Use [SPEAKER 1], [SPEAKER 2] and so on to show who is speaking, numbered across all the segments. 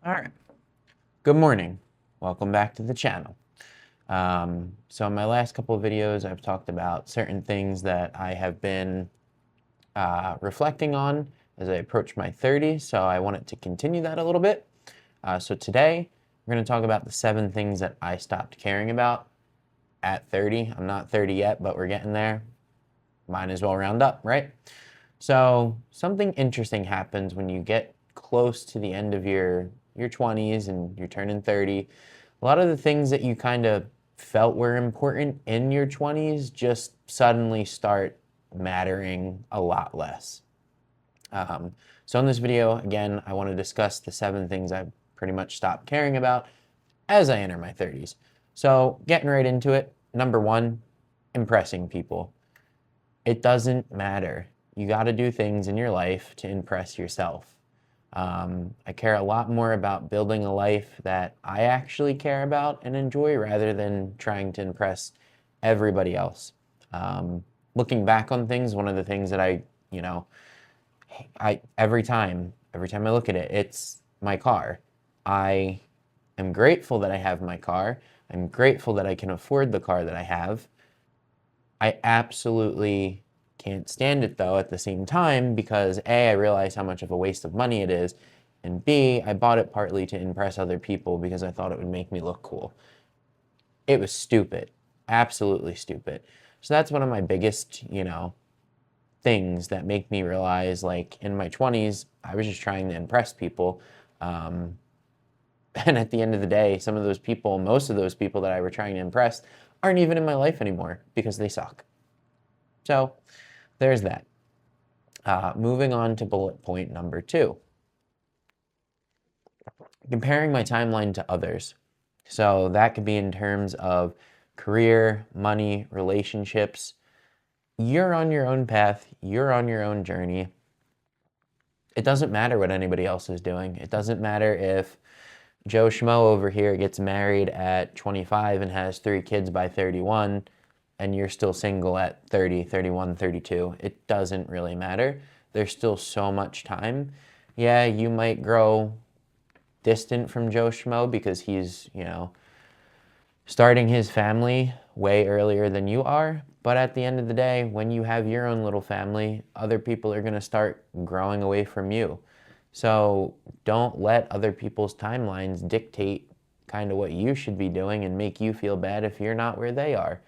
[SPEAKER 1] All right. Good morning. Welcome back to the channel. So in my last couple of videos, I've talked about certain things that I have been reflecting on as I approach my 30s. So I wanted to continue that a little bit. So today, we're going to talk about the 7 things that I stopped caring about at 30. I'm not 30 yet, but we're getting there. Might as well round up, right? So something interesting happens when you get close to the end of your 20s and you're turning 30. A lot of the things that you kind of felt were important in your 20s just suddenly start mattering a lot less. So in this video, again, I want to discuss the 7 things I've pretty much stopped caring about as I enter my 30s. So getting right into it, number 1, impressing people. It doesn't matter. You got to do things in your life to impress yourself. I care a lot more about building a life that I actually care about and enjoy rather than trying to impress everybody else. Looking back on things, one of the things that I every time I look at it, it's my car. I am grateful that I have my car. I'm grateful that I can afford the car that I have. I absolutely can't stand it though at the same time because A, I realize how much of a waste of money it is, and B, I bought it partly to impress other people because I thought it would make me look cool. It was stupid, absolutely stupid. So that's one of my biggest, things that make me realize, like in my 20s, I was just trying to impress people. And at the end of the day, most of those people that I were trying to impress aren't even in my life anymore because they suck. So there's that. Moving on to bullet point number 2. Comparing my timeline to others. So that could be in terms of career, money, relationships. You're on your own path. You're on your own journey. It doesn't matter what anybody else is doing. It doesn't matter if Joe Schmo over here gets married at 25 and has 3 kids by 31 and you're still single at 30, 31, 32. It doesn't really matter. There's still so much time. Yeah, you might grow distant from Joe Schmo because he's, starting his family way earlier than you are. But at the end of the day, when you have your own little family, other people are going to start growing away from you. So don't let other people's timelines dictate kind of what you should be doing and make you feel bad if you're not where they are.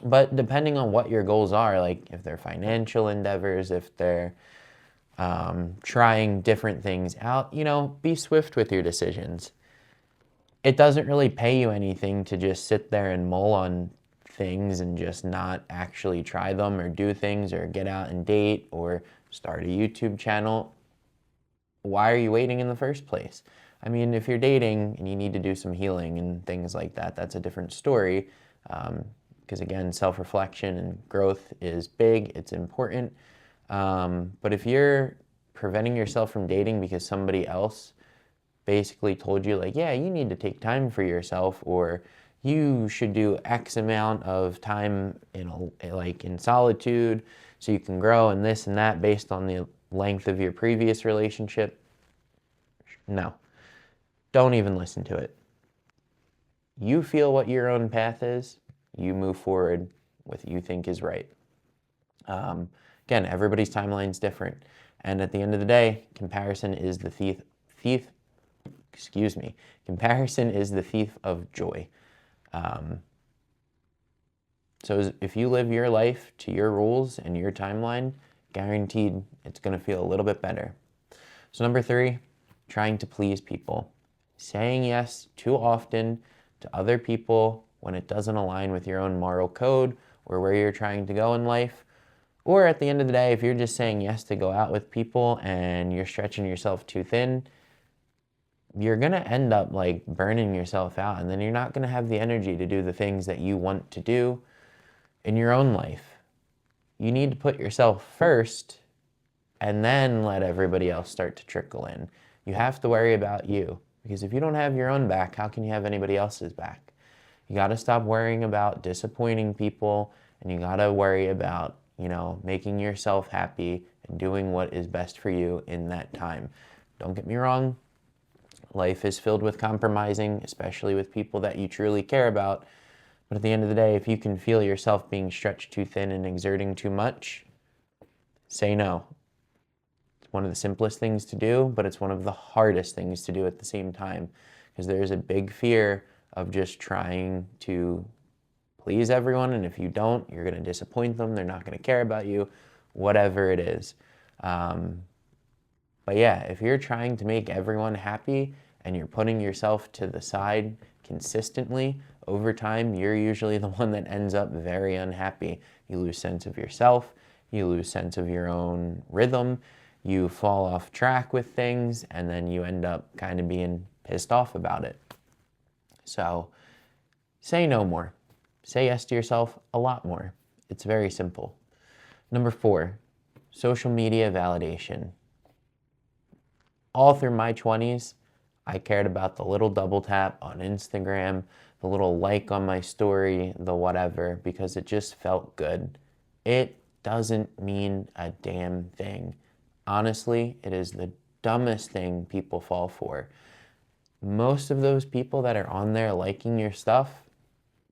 [SPEAKER 1] But depending on what your goals are, like if they're financial endeavors, if they're trying different things out, be swift with your decisions. It doesn't really pay you anything to just sit there and mull on things and just not actually try them or do things or get out and date or start a YouTube channel. Why are you waiting in the first place? I mean, if you're dating and you need to do some healing and things like that, that's a different story. Because again, self-reflection and growth is big, it's important. But if you're preventing yourself from dating because somebody else basically told you like, yeah, you need to take time for yourself, or you should do X amount of time in solitude so you can grow and this and that based on the length of your previous relationship. No, don't even listen to it. You feel what your own path is, you move forward with what you think is right. Again, everybody's timeline is different. And at the end of the day, comparison is the comparison is the thief of joy. So if you live your life to your rules and your timeline, guaranteed it's going to feel a little bit better. So number 3, trying to please people. Saying yes too often to other people when it doesn't align with your own moral code or where you're trying to go in life. Or at the end of the day, if you're just saying yes to go out with people and you're stretching yourself too thin, you're going to end up like burning yourself out, and then you're not going to have the energy to do the things that you want to do in your own life. You need to put yourself first and then let everybody else start to trickle in. You have to worry about you, because if you don't have your own back, how can you have anybody else's back? You got to stop worrying about disappointing people, and you got to worry about, making yourself happy and doing what is best for you in that time. Don't get me wrong. Life is filled with compromising, especially with people that you truly care about. But at the end of the day, if you can feel yourself being stretched too thin and exerting too much, say no. It's one of the simplest things to do, but it's one of the hardest things to do at the same time, because there's a big fear of just trying to please everyone, and if you don't, you're going to disappoint them, they're not going to care about you, whatever it is. But yeah, if you're trying to make everyone happy and you're putting yourself to the side consistently, over time, you're usually the one that ends up very unhappy. You lose sense of yourself, you lose sense of your own rhythm, you fall off track with things, and then you end up kind of being pissed off about it. So say no more. Say yes to yourself a lot more. It's very simple. Number 4, social media validation. All through my 20s, I cared about the little double tap on Instagram, the little like on my story, the whatever, because it just felt good. It doesn't mean a damn thing. Honestly, it is the dumbest thing people fall for. Most of those people that are on there liking your stuff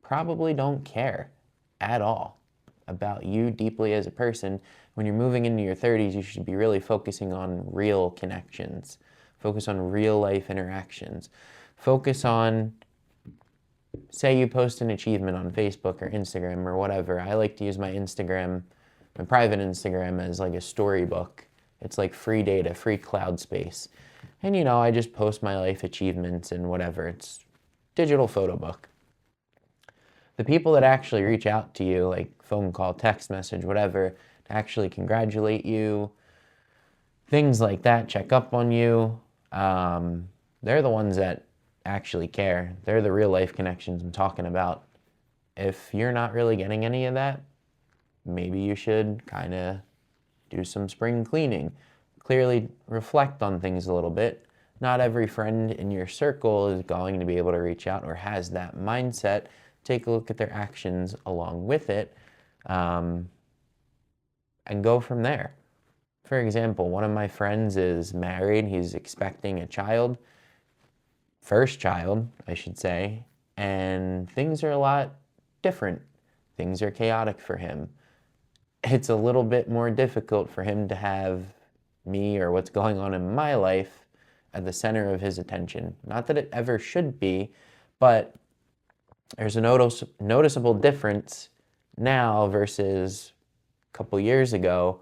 [SPEAKER 1] probably don't care at all about you deeply as a person. When you're moving into your 30s, you should be really focusing on real connections. Focus on real life interactions. Focus on, say you post an achievement on Facebook or Instagram or whatever. I like to use my Instagram, my private Instagram, as like a storybook. It's like free data, free cloud space. And I just post my life achievements and whatever. It's digital photo book. The people that actually reach out to you, like phone call, text message, whatever, to actually congratulate you, things like that, check up on you, they're the ones that actually care. They're the real life connections I'm talking about. If you're not really getting any of that, maybe you should kind of do some spring cleaning. Clearly reflect on things a little bit. Not every friend in your circle is going to be able to reach out or has that mindset. Take a look at their actions along with it, and go from there. For example, one of my friends is married. He's expecting a child, first child, I should say, and things are a lot different. Things are chaotic for him. It's a little bit more difficult for him to have me or what's going on in my life at the center of his attention. Not that it ever should be, but there's a noticeable difference now versus a couple years ago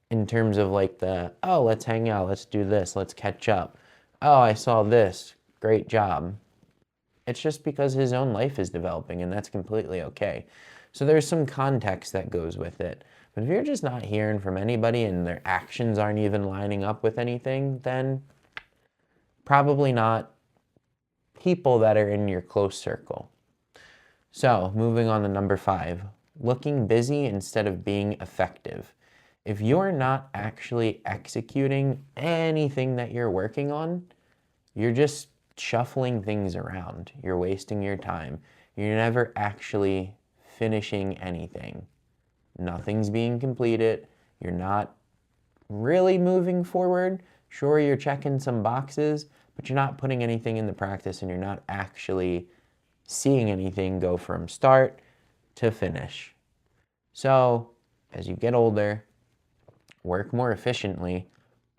[SPEAKER 1] in terms of like let's hang out, let's do this, let's catch up. Oh, I saw this, great job. It's just because his own life is developing, and that's completely okay. So there's some context that goes with it. But if you're just not hearing from anybody and their actions aren't even lining up with anything, then probably not people that are in your close circle. So moving on to number 5, looking busy instead of being effective. If you're not actually executing anything that you're working on, you're just shuffling things around. You're wasting your time. You're never actually finishing anything. Nothing's being completed. You're not really moving forward. Sure, you're checking some boxes, but you're not putting anything into practice, and you're not actually seeing anything go from start to finish. So, as you get older, work more efficiently,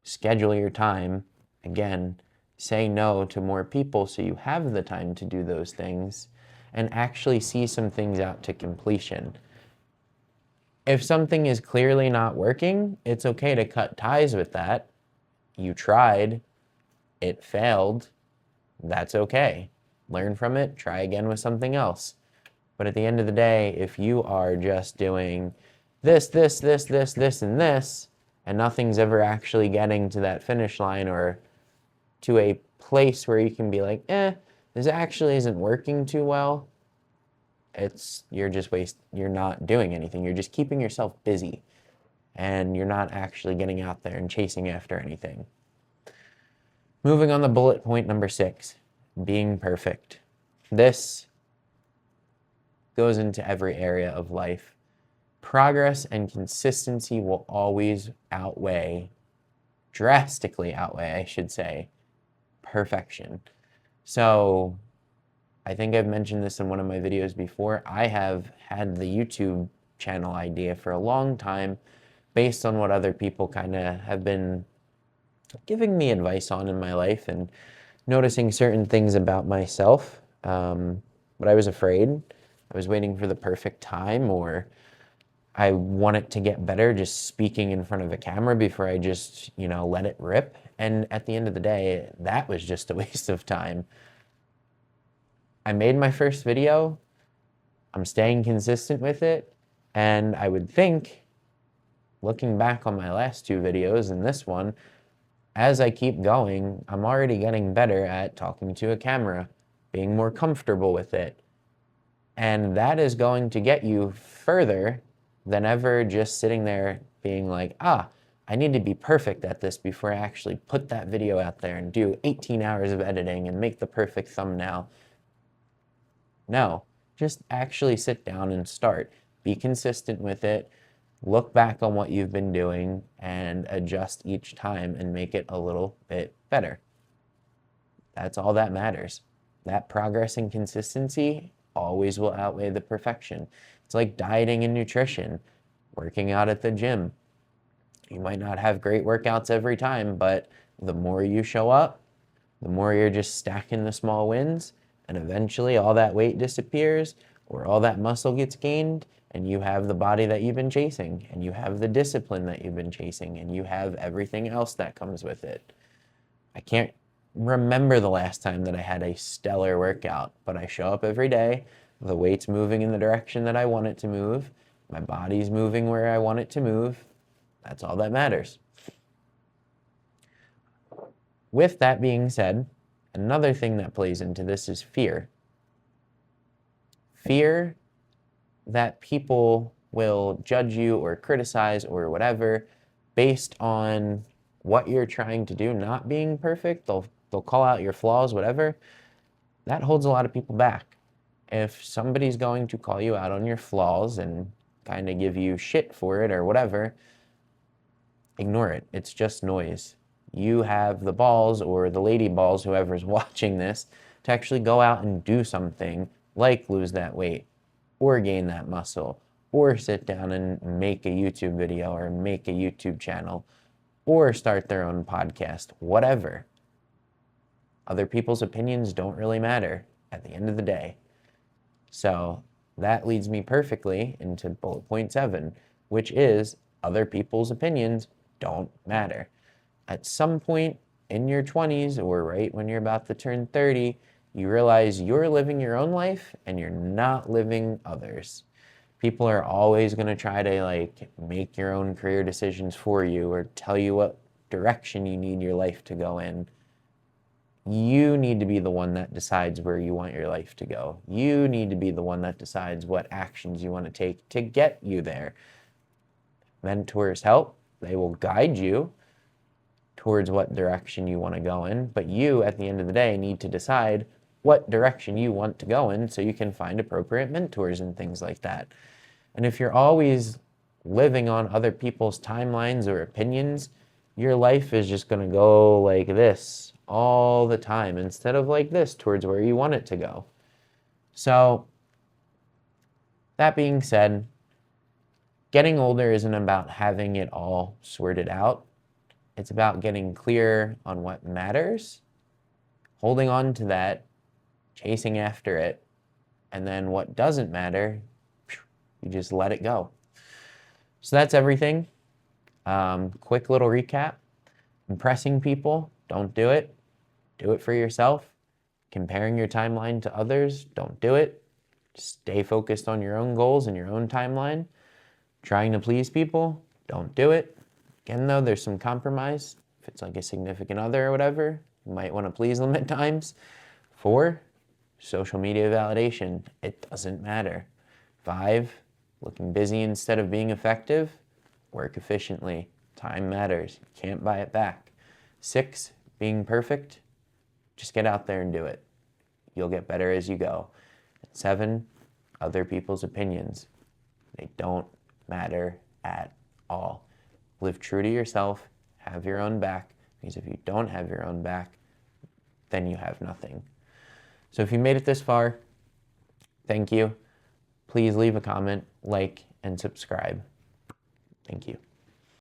[SPEAKER 1] schedule your time, again, say no to more people so you have the time to do those things, and actually see some things out to completion. If something is clearly not working, it's okay to cut ties with that. You tried, it failed, that's okay. Learn from it, try again with something else. But at the end of the day, if you are just doing this, and this, and nothing's ever actually getting to that finish line or to a place where you can be like, this actually isn't working too well, you're not doing anything. You're just keeping yourself busy, and you're not actually getting out there and chasing after anything. Moving on to bullet point number 6, being perfect. This goes into every area of life. Progress and consistency will always outweigh drastically outweigh, I should say, perfection. So I think I've mentioned this in one of my videos before. I have had the YouTube channel idea for a long time based on what other people kind of have been giving me advice on in my life and noticing certain things about myself. But I was afraid. I was waiting for the perfect time, or I wanted to get better just speaking in front of a camera before I just, let it rip. And at the end of the day, that was just a waste of time. I made my first video. I'm staying consistent with it. And I would think, looking back on my last two videos and this one, as I keep going, I'm already getting better at talking to a camera, being more comfortable with it. And that is going to get you further than ever just sitting there being like, I need to be perfect at this before I actually put that video out there and do 18 hours of editing and make the perfect thumbnail. No, just actually sit down and start. Be consistent with it. Look back on what you've been doing and adjust each time and make it a little bit better. That's all that matters. That progress and consistency always will outweigh the perfection. It's like dieting and nutrition, working out at the gym. You might not have great workouts every time, but the more you show up, the more you're just stacking the small wins, and eventually all that weight disappears or all that muscle gets gained, and you have the body that you've been chasing, and you have the discipline that you've been chasing, and you have everything else that comes with it. I can't remember the last time that I had a stellar workout, but I show up every day, the weight's moving in the direction that I want it to move, my body's moving where I want it to move. That's all that matters. With that being said, another thing that plays into this is fear. Fear that people will judge you or criticize or whatever based on what you're trying to do not being perfect. They'll call out your flaws, whatever. That holds a lot of people back. If somebody's going to call you out on your flaws and kind of give you shit for it or whatever, ignore it. It's just noise. You have the balls, or the lady balls, whoever's watching this, to actually go out and do something like lose that weight or gain that muscle or sit down and make a YouTube video or make a YouTube channel or start their own podcast, whatever. Other people's opinions don't really matter at the end of the day. So that leads me perfectly into bullet point 7, which is other people's opinions don't matter. At some point in your 20s or right when you're about to turn 30, you realize you're living your own life and you're not living others. People are always going to try to make your own career decisions for you or tell you what direction you need your life to go in. You need to be the one that decides where you want your life to go. You need to be the one that decides what actions you want to take to get you there. Mentors help. They will guide you towards what direction you want to go in, but you, at the end of the day, need to decide what direction you want to go in so you can find appropriate mentors and things like that. And if you're always living on other people's timelines or opinions, your life is just going to go like this all the time instead of like this towards where you want it to go. So, that being said, getting older isn't about having it all sorted out. It's about getting clear on what matters, holding on to that, chasing after it, and then what doesn't matter, you just let it go. So that's everything. Quick little recap. Impressing people, don't do it. Do it for yourself. Comparing your timeline to others, don't do it. Stay focused on your own goals and your own timeline. Trying to please people, don't do it. Again, though, there's some compromise. If it's like a significant other or whatever, you might want to please them at times. 4, social media validation. It doesn't matter. 5, looking busy instead of being effective. Work efficiently. Time matters. You can't buy it back. 6, being perfect. Just get out there and do it. You'll get better as you go. 7, other people's opinions. They don't matter at all. Live true to yourself, have your own back, because if you don't have your own back, then you have nothing. So if you made it this far, thank you. Please leave a comment, like, and subscribe. Thank you.